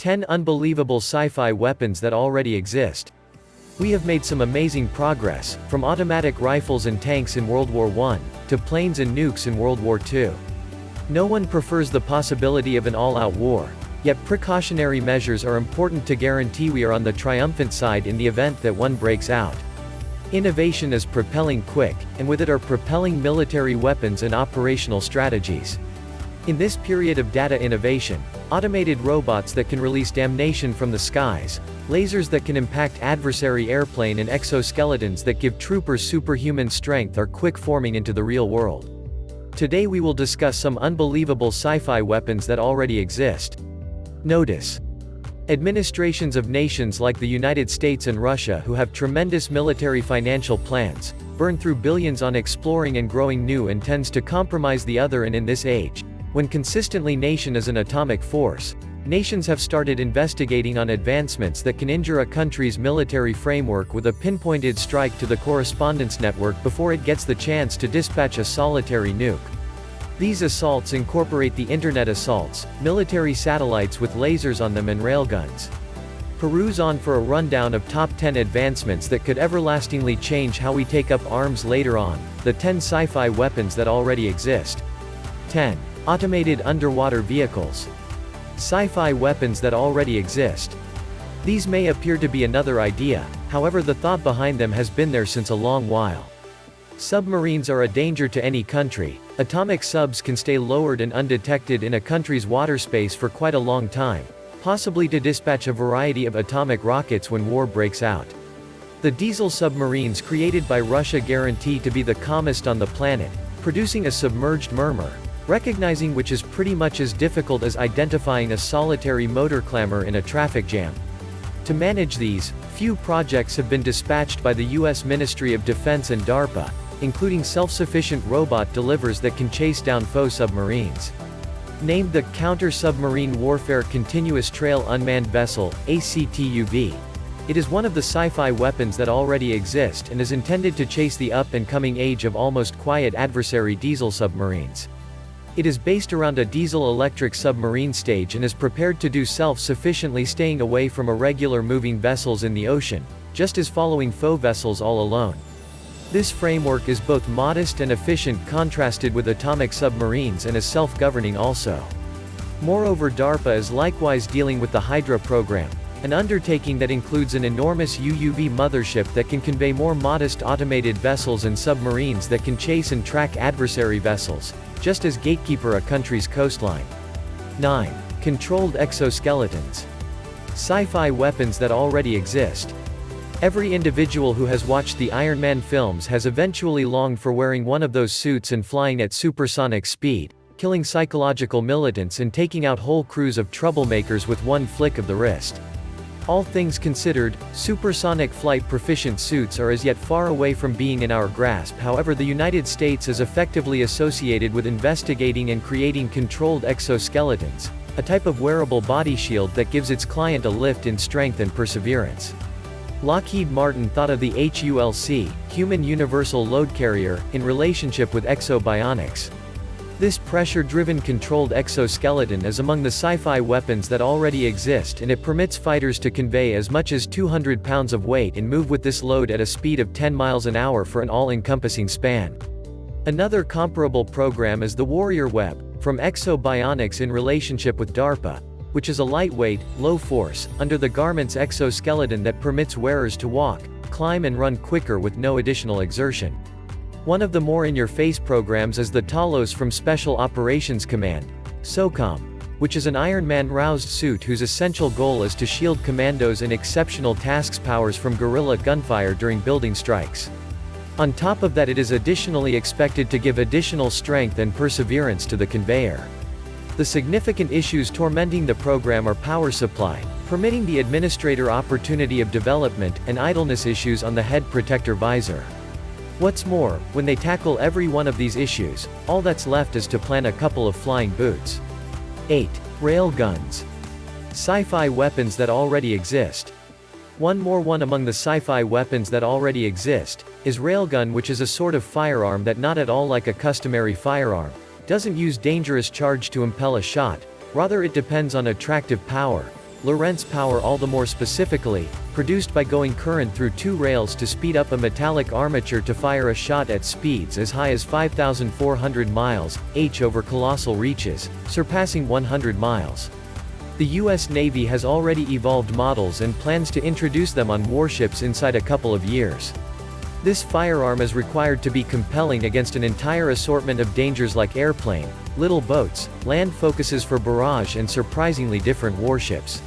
10 unbelievable sci-fi weapons that already exist. We have made some amazing progress, from automatic rifles and tanks in World War I, to planes and nukes in World War II. No one prefers the possibility of an all-out war, yet precautionary measures are important to guarantee we are on the triumphant side in the event that one breaks out. Innovation is propelling quick, and with it are propelling military weapons and operational strategies. In this period of data innovation, automated robots that can release damnation from the skies, lasers that can impact adversary airplane and exoskeletons that give troopers superhuman strength are quick forming into the real world. Today we will discuss some unbelievable sci-fi weapons that already exist. Notice: administrations of nations like the United States and Russia who have tremendous military financial plans, burn through billions on exploring and growing new and tends to compromise the other, and in this age, when consistently nation is an atomic force, nations have started investigating on advancements that can injure a country's military framework with a pinpointed strike to the correspondence network before it gets the chance to dispatch a solitary nuke. These assaults incorporate the Internet assaults, military satellites with lasers on them and railguns. Peruse on for a rundown of top 10 advancements that could everlastingly change how we take up arms later on, the 10 sci-fi weapons that already exist. 10. Automated underwater vehicles. Sci-fi weapons that already exist. These may appear to be another idea, however the thought behind them has been there since a long while. Submarines are a danger to any country. Atomic subs can stay lowered and undetected in a country's water space for quite a long time, possibly to dispatch a variety of atomic rockets when war breaks out. The diesel submarines created by Russia guarantee to be the calmest on the planet, producing a submerged murmur, recognizing which is pretty much as difficult as identifying a solitary motor clamor in a traffic jam. To manage these, few projects have been dispatched by the U.S. Ministry of Defense and DARPA, including self-sufficient robot delivers that can chase down foe submarines. Named the Counter-Submarine Warfare Continuous Trail Unmanned Vessel, ACTUV. It is one of the sci-fi weapons that already exist and is intended to chase the up-and-coming age of almost quiet adversary diesel submarines. It is based around a diesel-electric submarine stage and is prepared to do self-sufficiently, staying away from irregular moving vessels in the ocean, just as following foe vessels all alone. This framework is both modest and efficient, contrasted with atomic submarines, and is self-governing also. Moreover, DARPA is likewise dealing with the Hydra program, an undertaking that includes an enormous UUV mothership that can convey more modest automated vessels and submarines that can chase and track adversary vessels, just as gatekeeper a country's coastline. 9. Controlled exoskeletons. Sci-fi weapons that already exist. Every individual who has watched the Iron Man films has eventually longed for wearing one of those suits and flying at supersonic speed, killing psychological militants and taking out whole crews of troublemakers with one flick of the wrist. All things considered, supersonic flight proficient suits are as yet far away from being in our grasp. However, the United States is effectively associated with investigating and creating controlled exoskeletons, a type of wearable body shield that gives its client a lift in strength and perseverance. Lockheed Martin thought of the HULC, Human Universal Load Carrier, in relationship with Ekso Bionics. This pressure-driven controlled exoskeleton is among the sci-fi weapons that already exist, and it permits fighters to convey as much as 200 pounds of weight and move with this load at a speed of 10 miles an hour for an all-encompassing span. Another comparable program is the Warrior Web, from Ekso Bionics in relationship with DARPA, which is a lightweight, low-force, under-the-garments exoskeleton that permits wearers to walk, climb and run quicker with no additional exertion. One of the more in-your-face programs is the TALOS from Special Operations Command, SOCOM, which is an Iron Man roused suit whose essential goal is to shield commandos and exceptional tasks powers from guerrilla gunfire during building strikes. On top of that, it is additionally expected to give additional strength and perseverance to the conveyor. The significant issues tormenting the program are power supply, permitting the administrator opportunity of development, and idleness issues on the head protector visor. What's more, when they tackle every one of these issues, all that's left is to plan a couple of flying boots. 8. Railguns. Sci-fi weapons that already exist. One among the sci-fi weapons that already exist, is railgun, which is a sort of firearm that, not at all like a customary firearm, doesn't use dangerous charge to impel a shot, rather it depends on attractive power, Lorentz power all the more specifically, produced by going current through two rails to speed up a metallic armature to fire a shot at speeds as high as 5,400 miles, h over colossal reaches, surpassing 100 miles. The US Navy has already evolved models and plans to introduce them on warships inside a couple of years. This firearm is required to be compelling against an entire assortment of dangers like airplane, little boats, land focuses for barrage and surprisingly different warships.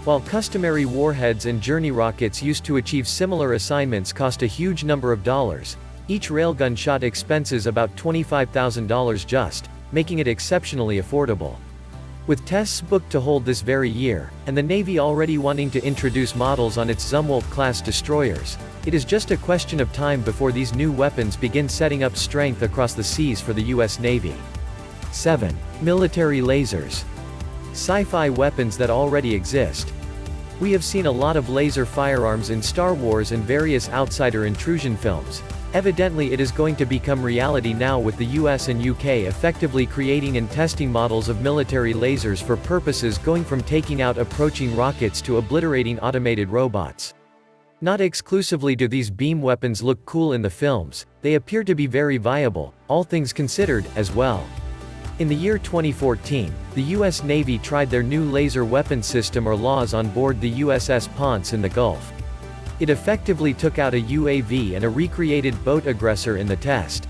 While customary warheads and journey rockets used to achieve similar assignments cost a huge number of dollars, each railgun shot expenses about $25,000 just, making it exceptionally affordable. With tests booked to hold this very year, and the Navy already wanting to introduce models on its Zumwalt-class destroyers, it is just a question of time before these new weapons begin setting up strength across the seas for the US Navy. 7. Military lasers. Sci-fi weapons that already exist. We have seen a lot of laser firearms in Star Wars and various outsider intrusion films. Evidently it is going to become reality now with the US and UK effectively creating and testing models of military lasers for purposes going from taking out approaching rockets to obliterating automated robots. Not exclusively do these beam weapons look cool in the films, they appear to be very viable, all things considered, as well. In the year 2014, the US Navy tried their new laser weapon system or LAWS on board the USS Ponce in the Gulf. It effectively took out a UAV and a recreated boat aggressor in the test.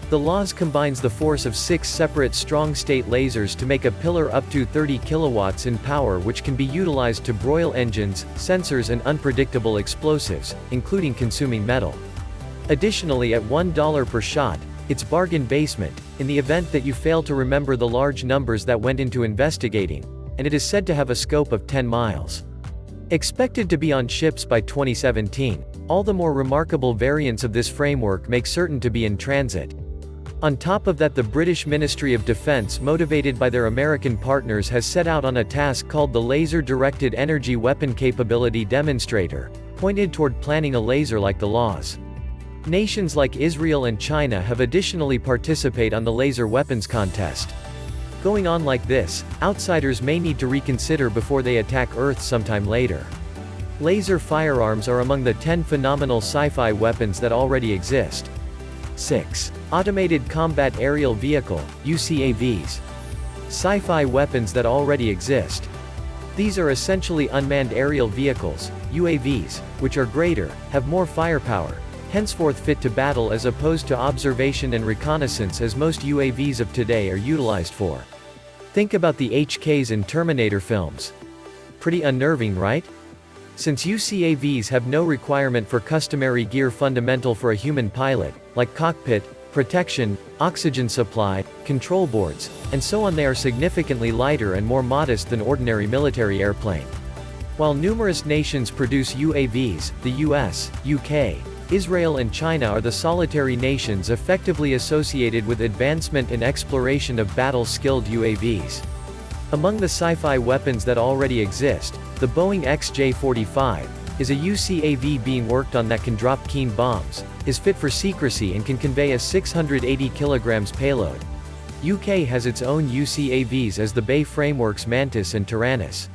The LAWS combines the force of 6 separate strong-state lasers to make a pillar up to 30 kilowatts in power which can be utilized to broil engines, sensors and unpredictable explosives, including consuming metal. Additionally, at $1 per shot, it's bargain basement, in the event that you fail to remember the large numbers that went into investigating, and it is said to have a scope of 10 miles. Expected to be on ships by 2017, all the more remarkable variants of this framework make certain to be in transit. On top of that, the British Ministry of Defence, motivated by their American partners, has set out on a task called the Laser Directed Energy Weapon Capability Demonstrator, pointed toward planning a laser like the LAWS. Nations like Israel and China have additionally participated on the laser weapons contest. Going on like this, outsiders may need to reconsider before they attack Earth sometime later. Laser firearms are among the 10 phenomenal sci-fi weapons that already exist. 6. Automated Combat Aerial Vehicle, UCAVs. Sci-fi weapons that already exist. These are essentially unmanned aerial vehicles, UAVs, which are greater, have more firepower, henceforth fit to battle as opposed to observation and reconnaissance as most UAVs of today are utilized for. Think about the HKs in Terminator films. Pretty unnerving, right? Since UCAVs have no requirement for customary gear fundamental for a human pilot, like cockpit, protection, oxygen supply, control boards, and so on, they are significantly lighter and more modest than ordinary military airplane. While numerous nations produce UAVs, the US, UK, Israel and China are the solitary nations effectively associated with advancement and exploration of battle-skilled UAVs. Among the sci-fi weapons that already exist, the Boeing XJ-45 is a UCAV being worked on that can drop keen bombs, is fit for secrecy and can convey a 680 kg payload. UK has its own UCAVs as the BAE frameworks Mantis and Tyrannus.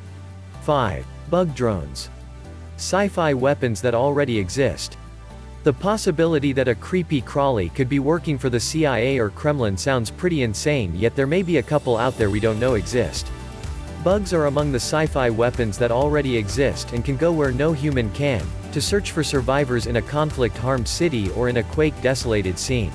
5. Bug drones. Sci-fi weapons that already exist. The possibility that a creepy crawly could be working for the CIA or Kremlin sounds pretty insane, yet there may be a couple out there we don't know exist. Bugs are among the sci-fi weapons that already exist and can go where no human can, to search for survivors in a conflict-harmed city or in a quake-desolated scene.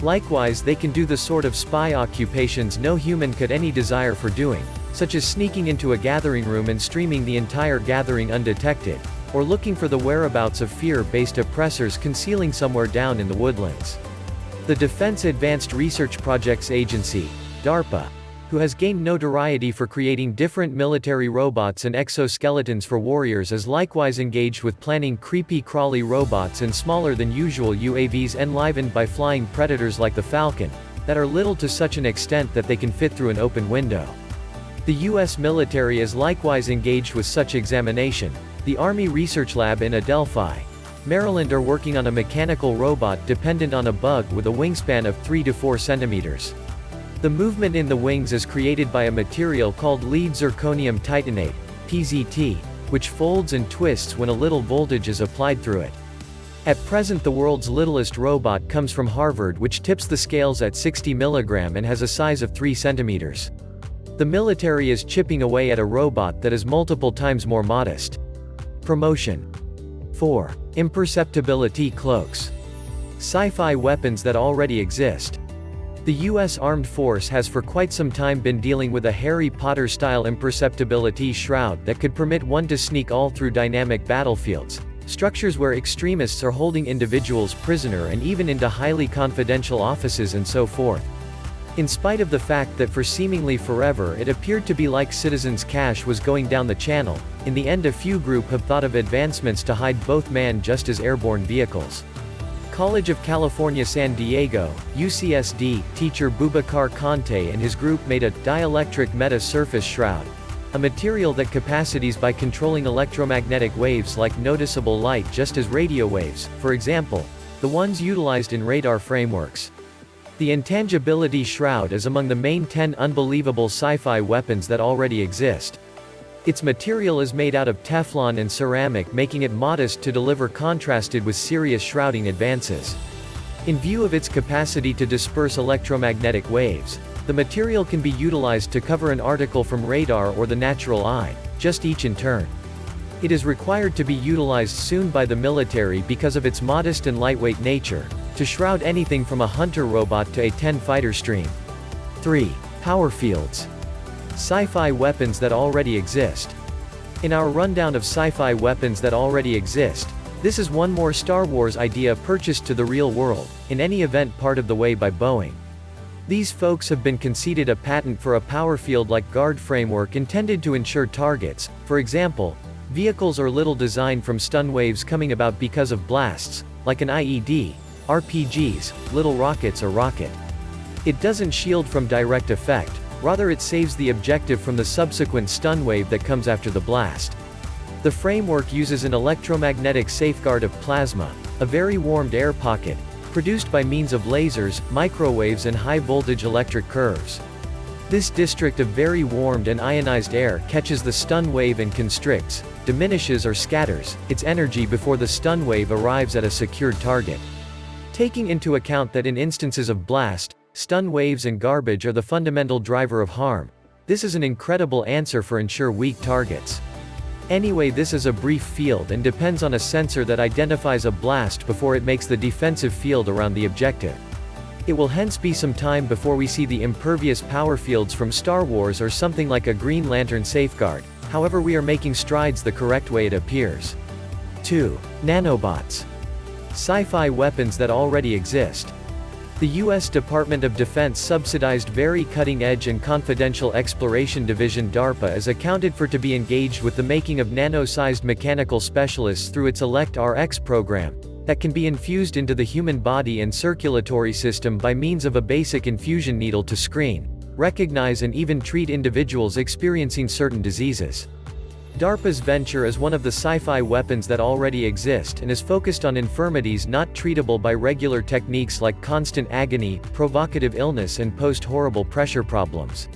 Likewise, they can do the sort of spy occupations no human could any desire for doing, such as sneaking into a gathering room and streaming the entire gathering undetected, or looking for the whereabouts of fear-based oppressors concealing somewhere down in the woodlands. The Defense Advanced Research Projects Agency, DARPA, who has gained notoriety for creating different military robots and exoskeletons for warriors, is likewise engaged with planning creepy crawly robots and smaller than usual UAVs enlivened by flying predators like the Falcon, that are little to such an extent that they can fit through an open window. The US military is likewise engaged with such examination. The Army Research Lab in Adelphi, Maryland are working on a mechanical robot dependent on a bug with a wingspan of 3 to 4 centimeters. The movement in the wings is created by a material called lead zirconium titanate, PZT, which folds and twists when a little voltage is applied through it. At present the world's littlest robot comes from Harvard, which tips the scales at 60 mg and has a size of 3 cm. The military is chipping away at a robot that is multiple times more modest. Promotion. 4. Imperceptibility cloaks. Sci-fi weapons that already exist. The U.S. Armed Force has for quite some time been dealing with a Harry Potter-style imperceptibility shroud that could permit one to sneak all through dynamic battlefields, structures where extremists are holding individuals prisoner, and even into highly confidential offices and so forth. In spite of the fact that for seemingly forever it appeared to be like Citizens Cash was going down the channel, in the end a few group have thought of advancements to hide both man just as airborne vehicles. College of California San Diego, UCSD, teacher Boubacar Conte and his group made a dielectric meta-surface shroud, a material that capacities by controlling electromagnetic waves like noticeable light just as radio waves, for example, the ones utilized in radar frameworks. The intangibility shroud is among the main 10 unbelievable sci-fi weapons that already exist. Its material is made out of Teflon and ceramic, making it modest to deliver contrasted with serious shrouding advances. In view of its capacity to disperse electromagnetic waves, the material can be utilized to cover an article from radar or the natural eye, just each in turn. It is required to be utilized soon by the military because of its modest and lightweight nature, to shroud anything from a hunter robot to a 10 fighter stream. 3. Power fields. Sci-fi weapons that already exist. In our rundown of sci-fi weapons that already exist, this is one more Star Wars idea purchased to the real world, in any event part of the way by Boeing. These folks have been conceded a patent for a power field-like guard framework intended to ensure targets, for example, vehicles or little designed from stun waves coming about because of blasts, like an IED, RPGs, little rockets or rocket. It doesn't shield from direct effect, rather it saves the objective from the subsequent stun wave that comes after the blast. The framework uses an electromagnetic safeguard of plasma, a very warmed air pocket, produced by means of lasers, microwaves and high-voltage electric curves. This district of very warmed and ionized air catches the stun wave and constricts, diminishes or scatters its energy before the stun wave arrives at a secured target. Taking into account that in instances of blast, stun waves and garbage are the fundamental driver of harm, this is an incredible answer for ensure weak targets. Anyway, this is a brief field and depends on a sensor that identifies a blast before it makes the defensive field around the objective. It will hence be some time before we see the impervious power fields from Star Wars or something like a Green Lantern safeguard, however we are making strides the correct way it appears. 2. Nanobots. Sci-fi weapons that already exist. The U.S. Department of Defense subsidized very cutting-edge and confidential exploration division DARPA is accounted for to be engaged with the making of nano-sized mechanical specialists through its Elect-RX program, that can be infused into the human body and circulatory system by means of a basic infusion needle to screen, recognize and even treat individuals experiencing certain diseases. DARPA's venture is one of the sci-fi weapons that already exist and is focused on infirmities not treatable by regular techniques like constant agony, provocative illness and post-horrible pressure problems.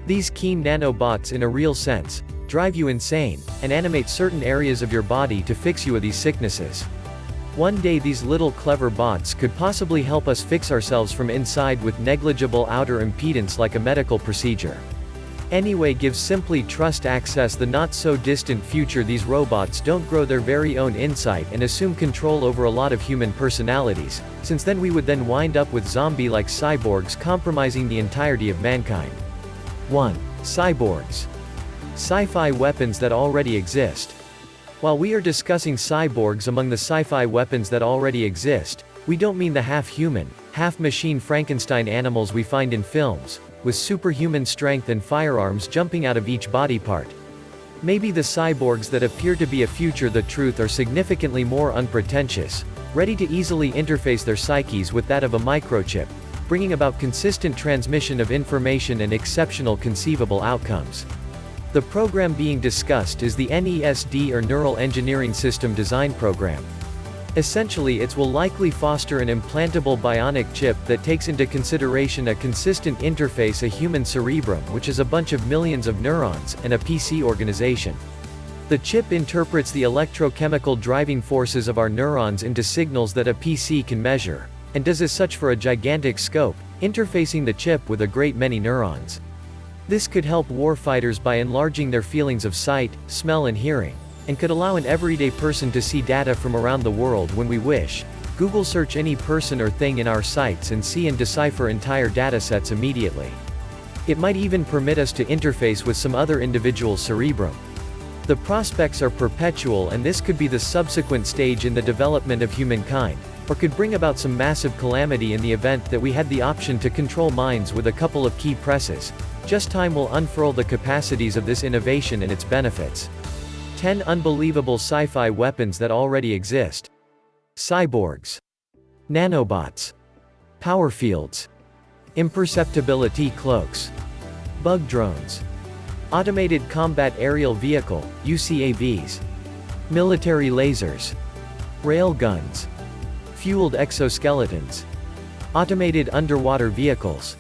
These keen nanobots in a real sense, drive you insane, and animate certain areas of your body to fix you of these sicknesses. One day these little clever bots could possibly help us fix ourselves from inside with negligible outer impedance like a medical procedure. Anyway, give simply trust access the not-so-distant future these robots don't grow their very own insight and assume control over a lot of human personalities, since then we would then wind up with zombie-like cyborgs compromising the entirety of mankind. 1. Cyborgs. Sci-fi weapons that already exist. While we are discussing cyborgs among the sci-fi weapons that already exist, we don't mean the half-human, half-machine Frankenstein animals we find in films, with superhuman strength and firearms jumping out of each body part. Maybe the cyborgs that appear to be a future the truth are significantly more unpretentious, ready to easily interface their psyches with that of a microchip, bringing about consistent transmission of information and exceptional conceivable outcomes. The program being discussed is the NESD or Neural Engineering System Design Program. Essentially it will likely foster an implantable bionic chip that takes into consideration a consistent interface, a human cerebrum which is a bunch of millions of neurons, and a PC organization. The chip interprets the electrochemical driving forces of our neurons into signals that a PC can measure, and does as such for a gigantic scope, interfacing the chip with a great many neurons. This could help warfighters by enlarging their feelings of sight, smell and hearing, and could allow an everyday person to see data from around the world when we wish. Google search any person or thing in our sites and see and decipher entire datasets immediately. It might even permit us to interface with some other individual's cerebrum. The prospects are perpetual, and this could be the subsequent stage in the development of humankind, or could bring about some massive calamity in the event that we had the option to control minds with a couple of key presses. Just time will unfurl the capacities of this innovation and its benefits. 10 unbelievable sci-fi weapons that already exist. Cyborgs. Nanobots. Power fields. Imperceptibility cloaks. Bug drones. Automated combat aerial vehicle, UCAVs. Military lasers. Rail guns. Fueled exoskeletons. Automated underwater vehicles.